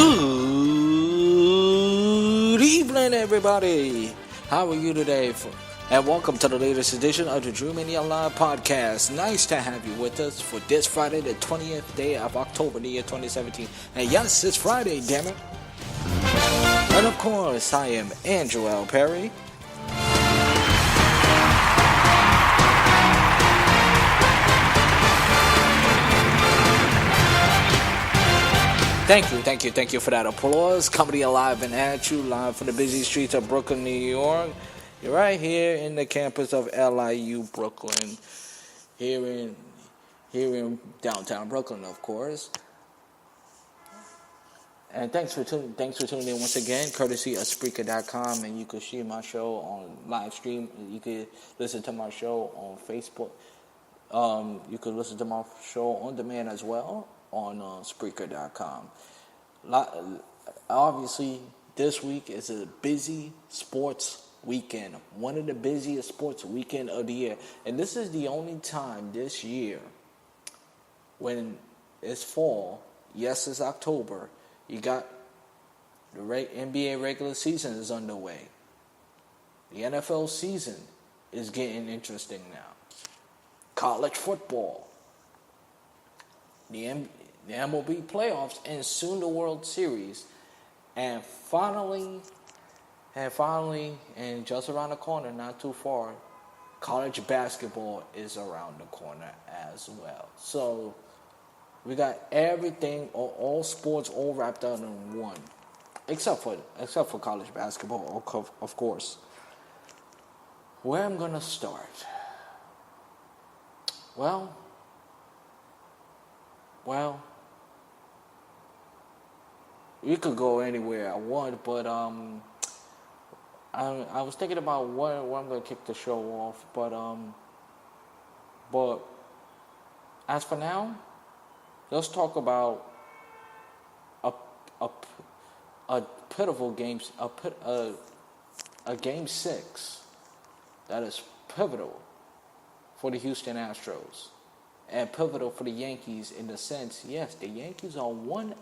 Good evening, everybody. How are you today? And welcome to the latest edition of the Drew Mania Live podcast. Nice to have you with us for this Friday, the 20th day of October, the year 2017. And yes, it's Friday, damn it. And of course, I am Andrew L. Perry. Thank you for that applause. Coming alive and at you, live from the busy streets of Brooklyn, New York. You're right here in the campus of LIU Brooklyn, here in downtown Brooklyn, of course. And thanks for tuning in once again, courtesy of Spreaker.com, and you can see my show on live stream. You can listen to my show on Facebook. You can listen to my show on demand as well on Spreaker.com. Obviously, this week is a busy sports weekend, one of the busiest sports weekend of the year, and this is the only time this year when it's fall. Yes, it's October. You got the NBA regular season is underway. The NFL season is getting interesting now. College football, the MLB playoffs, and soon the World Series, and finally, and just around the corner, not too far, college basketball is around the corner as well. So we got everything, all sports, all wrapped up in one, except for college basketball, of course. Where I'm gonna start? Well, you could go anywhere I want, but I was thinking about where I'm gonna kick the show off, but as for now, let's talk about a pivotal games, a game 6 that is pivotal for the Houston Astros. And pivotal for the Yankees in the sense, yes, the Yankees are one.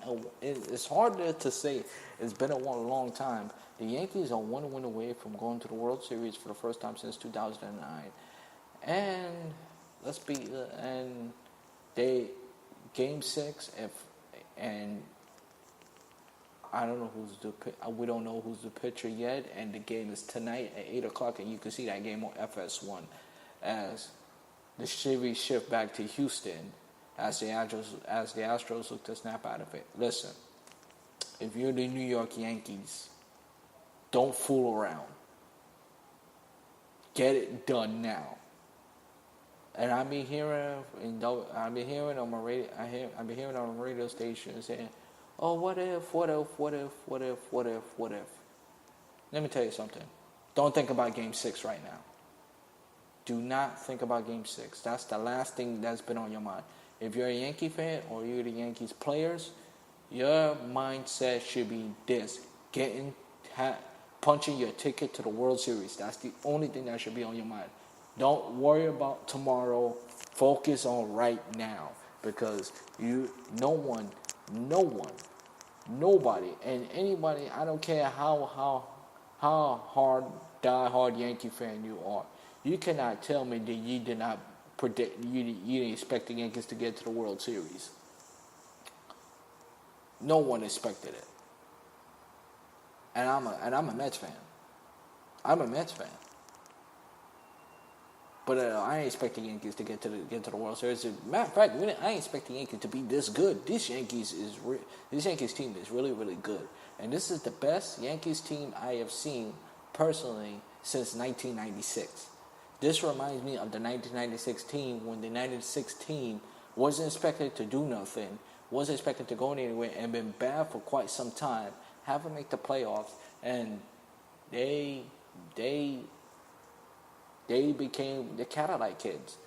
It's hard to say. It's been a long time. The Yankees are one win away from going to the World Series for the first time since 2009. And they game 6. And I don't know we don't know who's the pitcher yet. And the game is tonight at 8:00, and you can see that game on FS1 as the series shift back to Houston as the Astros look to snap out of it. Listen, if you're the New York Yankees, don't fool around. Get it done now. And I've been hearing on my radio station saying, "Oh, what if? Let me tell you something. Don't think about Game 6 right now. Do not think about Game 6. That's the last thing that's been on your mind. If you're a Yankee fan or you're the Yankees players, your mindset should be this: punching your ticket to the World Series. That's the only thing that should be on your mind. Don't worry about tomorrow. Focus on right now, because nobody, and anybody, I don't care how die-hard Yankee fan you are, you cannot tell me that you did not predict, you didn't expect the Yankees to get to the World Series. No one expected it. And I'm a Mets fan. But I ain't expecting Yankees to get to the World Series. As a matter of fact, I ain't expecting Yankees to be this good. This Yankees team is really, really good. And this is the best Yankees team I have seen personally since 1996. This reminds me of the 1996 team, when the 96 team wasn't expected to do nothing, wasn't expected to go anywhere, and been bad for quite some time, haven't made the playoffs, and they became the Cadillac Kids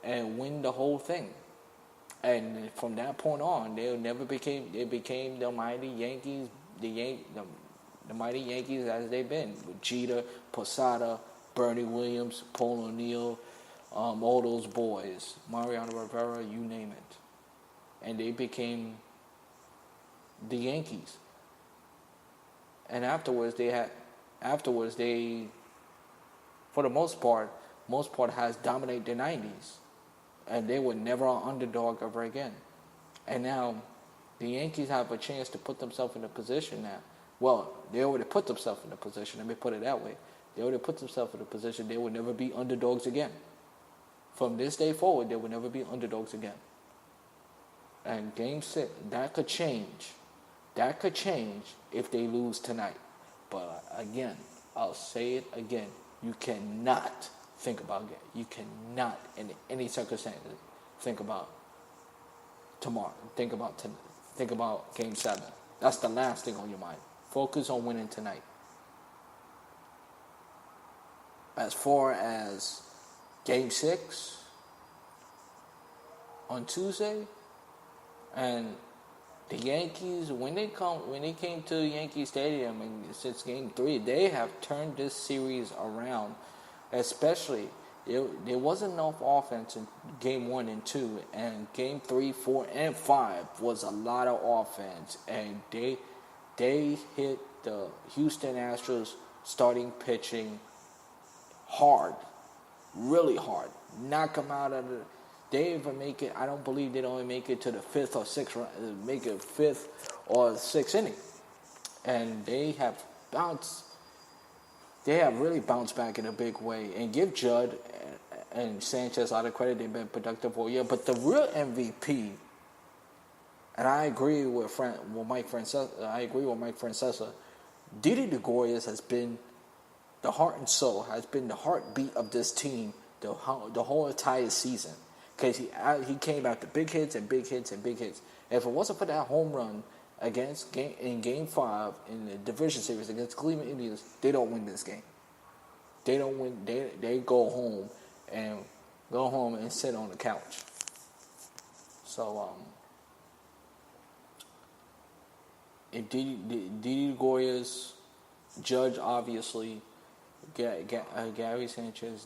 and win the whole thing. And from that point on, they became the mighty Yankees, the mighty Yankees as they've been, with Jeter, Posada, Bernie Williams, Paul O'Neill, all those boys, Mariano Rivera, you name it. And they became the Yankees. And afterwards, they, for the most part, has dominated the 90s. And they were never an underdog ever again. And now, the Yankees have a chance to put themselves in a position now. Well, they already put themselves in a position, let me put it that way. They already put themselves in a position they will never be underdogs again. From this day forward, they will never be underdogs again. And Game 6, that could change. That could change if they lose tonight. But again, I'll say it again. You cannot think about it. You cannot, in any circumstances, think about tomorrow. Think about Game 7. That's the last thing on your mind. Focus on winning tonight. As far as Game 6 on Tuesday, and the Yankees, when they came to Yankee Stadium, and since Game 3, they have turned this series around. Especially, there wasn't enough offense in Game 1 and 2, and Game 3, 4, and 5 was a lot of offense, and they hit the Houston Astros starting pitching hard, really hard. Knock them out of the. They even make it. I don't believe they don't make it to the fifth or sixth inning, and they have bounced. They have really bounced back in a big way, and give Judd and Sanchez a lot of credit. They've been productive all year, but the real MVP, and I agree with Mike Francesa. Didi Gregorius has been the heart and soul, has been the heartbeat of this team the whole entire season. Because he came after big hits and big hits and big hits. If it wasn't for that home run in Game 5 in the division series against Cleveland Indians, they don't win this game. They don't win. They go home and sit on the couch. So Didi Gregorius, Judge obviously, Gary Sanchez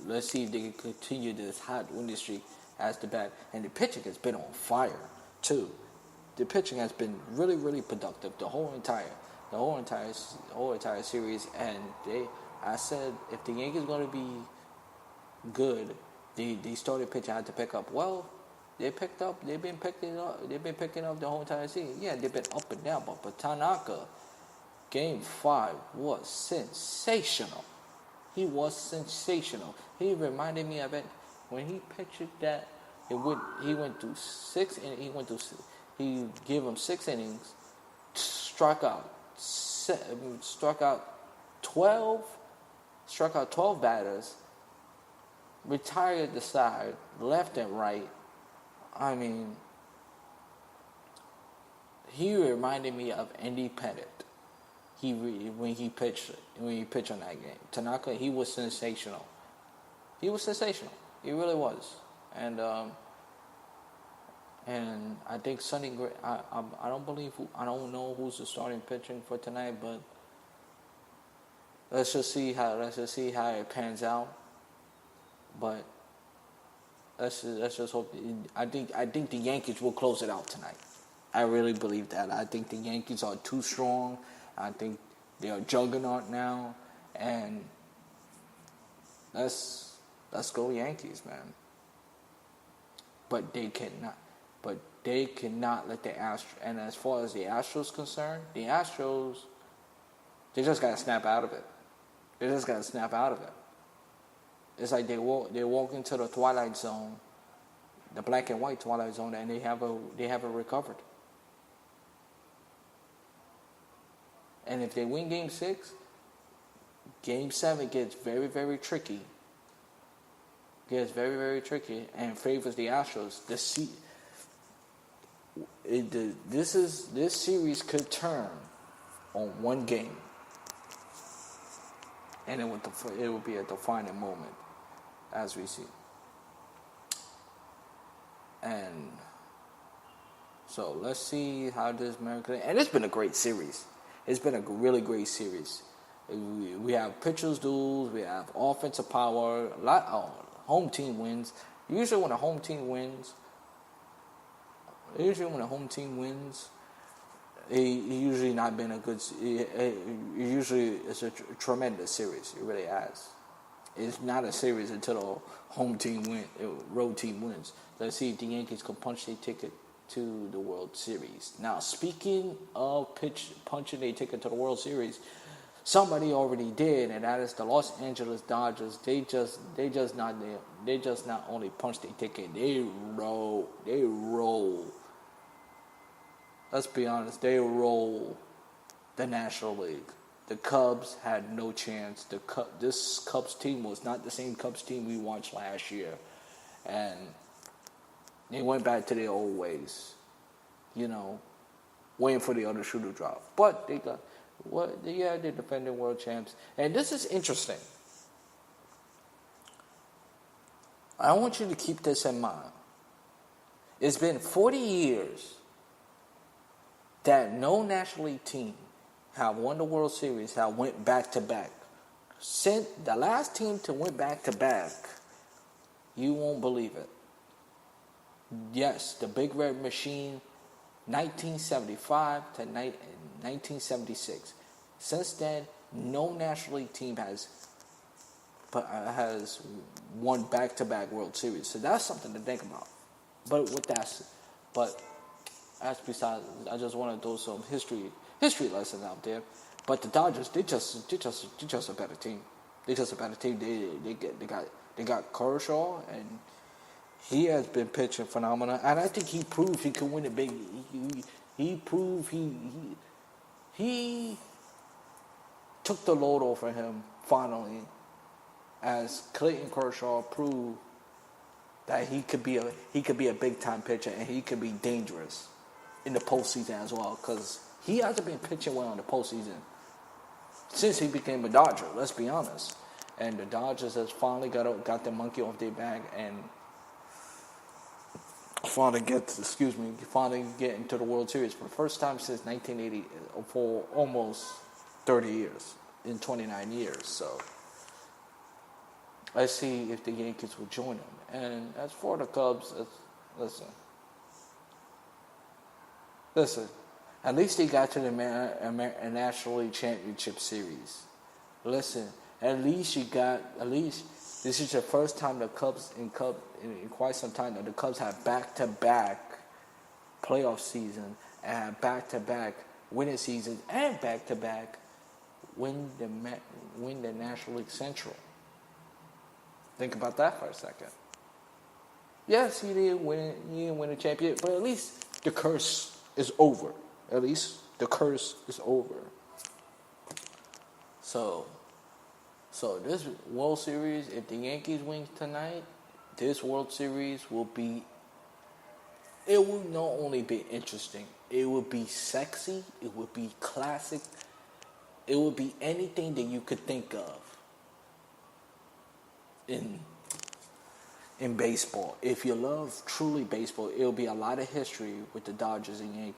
let's see if they can continue this hot winning streak as the bat. And the pitching has been on fire too. The pitching has been really, really productive the whole entire series. And I said if the Yankees going to be good, the starting pitcher had to pick up. Well, they've been picking up the whole entire season. Yeah, they've been up and down, but Tanaka, Game 5 was sensational. He was sensational. He reminded me of it when he pitched that. He went through 6 innings. He gave him 6 innings, struck out 12 batters, retired the side left and right. I mean, he reminded me of Andy Pettit. When he pitched on that game, Tanaka, he was sensational. He really was. And I think Sonny Gray. I don't know who's the starting pitching for tonight, but let's just see how it pans out. But let's just hope. I think the Yankees will close it out tonight. I really believe that. I think the Yankees are too strong. I think they are juggernaut now, and let's go Yankees, man. But they cannot let the Astros. And as far as the Astros concerned, the Astros, they just gotta snap out of it. It's like they walk into the twilight zone, the black and white twilight zone, and they haven't recovered. And if they win Game 6, Game 7 gets very, very tricky. Gets very, very tricky and favors the Astros. This series could turn on one game, and it would be a defining moment, as we see. And so let's see how this American. And it's been a great series. It's been a really great series. We have pitchers duels. We have offensive power. A lot of home team wins. Usually when a home team wins, Usually when a home team wins, it usually not been a good. Usually it's a tremendous series. It really has. It's not a series until the road team wins. Let's see if the Yankees can punch their ticket to the World Series. Now, speaking of punching their ticket to the World Series, somebody already did, and that is the Los Angeles Dodgers. They just not only punched their ticket, they roll. Let's be honest, they roll the National League. The Cubs had no chance. This Cubs team was not the same Cubs team we watched last year, and they went back to their old ways, waiting for the other shoe to drop. But they're defending world champs, and this is interesting. I want you to keep this in mind. It's been 40 years that no National League team have won the World Series, have went back-to-back. Since the last team to win back-to-back, you won't believe it. Yes, the Big Red Machine, 1975 to 1976. Since then, no National League team has won back-to-back World Series. So that's something to think about. But that's besides. I just want to throw some history lessons out there. But the Dodgers, they just a better team. They just a better team. They got Kershaw, and he has been pitching phenomenal. And I think he proved he could win a big. He proved he took the load off of him finally, as Clayton Kershaw proved that he could be a big time pitcher, and he could be dangerous in the postseason as well, because he hasn't been pitching well in the postseason since he became a Dodger. Let's be honest. And the Dodgers has finally got the monkey off their back and finally get into the World Series for the first time since 1980, for almost 30 years, in 29 years. So let's see if the Yankees will join them. And as for the Cubs, listen. At least they got to the National League Championship Series. Listen, at least this is the first time the Cubs in quite some time that the Cubs have back-to-back playoff season and have back-to-back winning seasons and back-to-back win the National League Central. Think about that for a second. Yes, he didn't win a championship, but at least the curse is over. At least the curse is over. So this World Series, if the Yankees win tonight, this World Series it will not only be interesting, it will be sexy, it will be classic, it will be anything that you could think of in baseball. If you love truly baseball, it will be a lot of history with the Dodgers and Yankees.